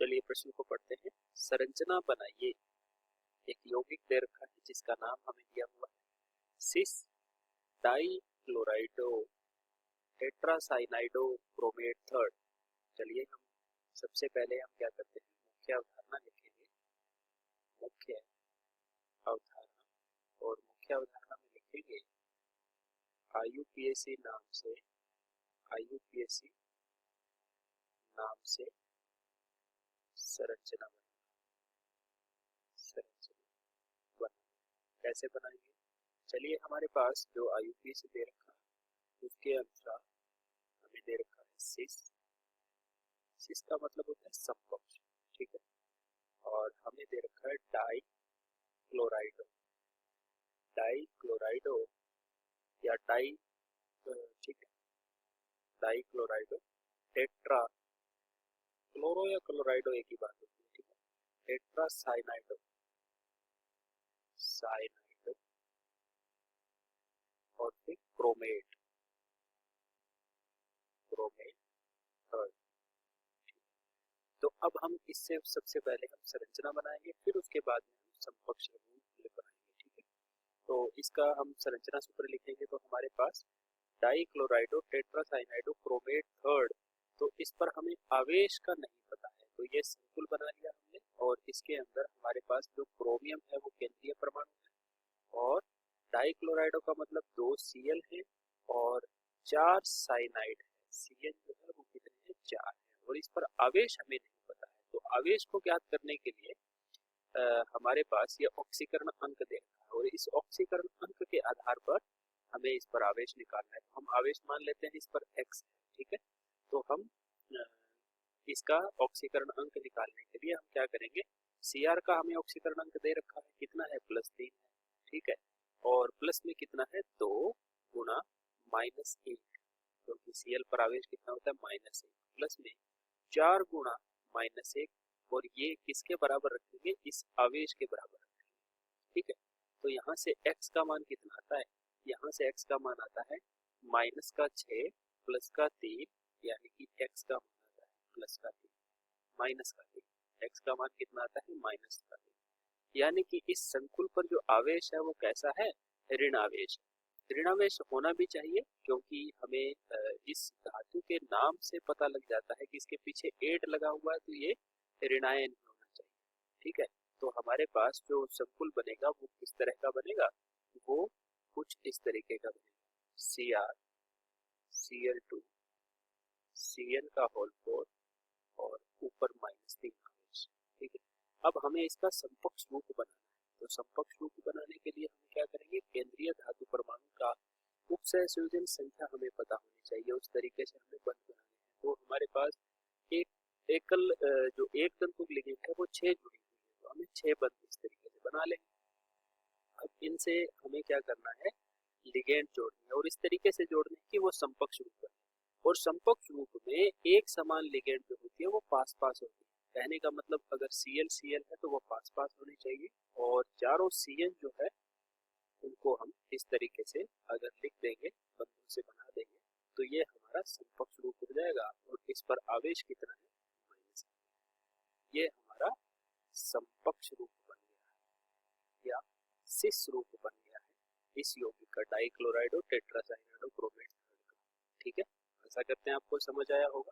चलिए प्रश्न को पढ़ते हैं। संरचना बनाइए। एक यौगिक दे रखा है जिसका नाम हमें दिया हुआ है सिस डाई क्लोराइडो टेट्रासाइनाइडो क्रोमेट थर्ड। चलिए हम सबसे पहले हम क्या करते हैं, मुख्य अवधारणा लिखेंगे। मुख्य अवधारणा, और मुख्य अवधारणा में लिखेंगे आईयूपीएसी नाम से संरचना बना। कैसे बनाएंगे? चलिए, हमारे पास जो आईयूपीएसी दे रखा है उसके अनुसार हमें दे रखा है सिस का मतलब होता है समकक्ष, ठीक है। और हमें दे रखा है डाई क्लोराइडो या ठीक है, डाई क्लोराइडो टेट्रा, क्लोरो या क्लोराइडो एक ही बात होती है, ठीक है। टेट्रासाइनाइडो और फिर क्रोमेट थर्ड। तो अब हम इससे सबसे पहले हम संरचना बनाएंगे, फिर उसके बाद में हम समकक्ष रूप बनाएंगे, ठीक है। तो इसका हम संरचना सूत्र लिखेंगे। तो हमारे पास डाई क्लोराइडो टेट्रासाइनाइडो क्रोमेट थर्ड। तो इस पर हमें आवेश का नहीं पता है, तो ये संकुल बना लिया हमने। और इसके अंदर हमारे पास जो क्रोमियम है वो केंद्रीय परमाणु है, और डाई क्लोराइडो का मतलब 2 Cl है और 4 साइनाइड है। Cl जो है वो कितने हैं, 4 है। और इस पर आवेश हमें नहीं पता है, तो आवेश को ज्ञात करने के लिए हमारे पास ये ऑक्सीकरण अंक दे रखा है, और इस ऑक्सीकरण अंक के आधार पर हमें इस पर आवेश निकालना है। तो हम आवेश मान लेते हैं इस पर x, ठीक है। तो हम इसका ऑक्सीकरण अंक निकालने के लिए हम क्या करेंगे, Cr का हमें ऑक्सीकरण अंक दे रखा है, कितना है, +3 है, ठीक है। और प्लस में कितना है, 2 गुणा -1, क्योंकि Cl पर आवेश कितना होता है, -1, प्लस में 4 गुणा -1, और ये किसके बराबर रखेंगे, इस आवेश के बराबर रखेंगे, ठीक है। तो यहाँ से x का मान कितना आता है, यहाँ से x का मान आता है -6 +3, यानी कि x का मान आता है -3 x का मान कितना आता है, -3। यानी कि इस संकुल पर जो आवेश है वो कैसा है, ऋण आवेश। ऋण आवेश होना भी चाहिए, क्योंकि हमें इस धातु के नाम से पता लग जाता है कि इसके पीछे एड लगा हुआ है, तो ये ऋणायन होना चाहिए, ठीक है। तो हमारे पास जो संकुल बनेगा वो किस तरह का बनेगा, वो कुछ इस तरीके का बनेगा, Cr Cl2 Cl का होल 4 और ऊपर -3 आवेश, ठीक है। अब हमें इसका समकक्ष रूप बनाना है। तो समकक्ष रूप बनाने के लिए हम क्या करेंगे, केंद्रीय धातु परमाणु का उपसहसंयोजन संख्या हमें पता होनी चाहिए, उस तरीके से हमें बंध बनाने हैं। तो हमारे पास एक एकल जो एक तंतुक लिगेंड है वो 6 जुड़ी हुई है, तो हमें 6 बंध इस तरीके से बना लेंगे। अब इनसे हमें क्या करना है, लिगेंड जोड़नी है, और इस तरीके से जोड़ने की वो समकक्ष रूप बने। और समकक्ष रूप में एक समान लिगेंड जो होती है वो पास पास होती है। कहने का मतलब, अगर Cl है तो वो पास पास होनी चाहिए, और चारों Cn जो है उनको हम इस तरीके से अगर लिख देंगे, बंधों से बना देंगे, तो ये हमारा समकक्ष रूप हो जाएगा। और इस पर आवेश कितना है, -, ये हमारा समकक्ष रूप बन गया है, या सिस रूप बन गया है इस यौगिक का, डाइक्लोराइडो टेट्रासाइनाइडो क्रोमेट, ठीक है। ऐसा करते हैं, आपको समझ आया होगा।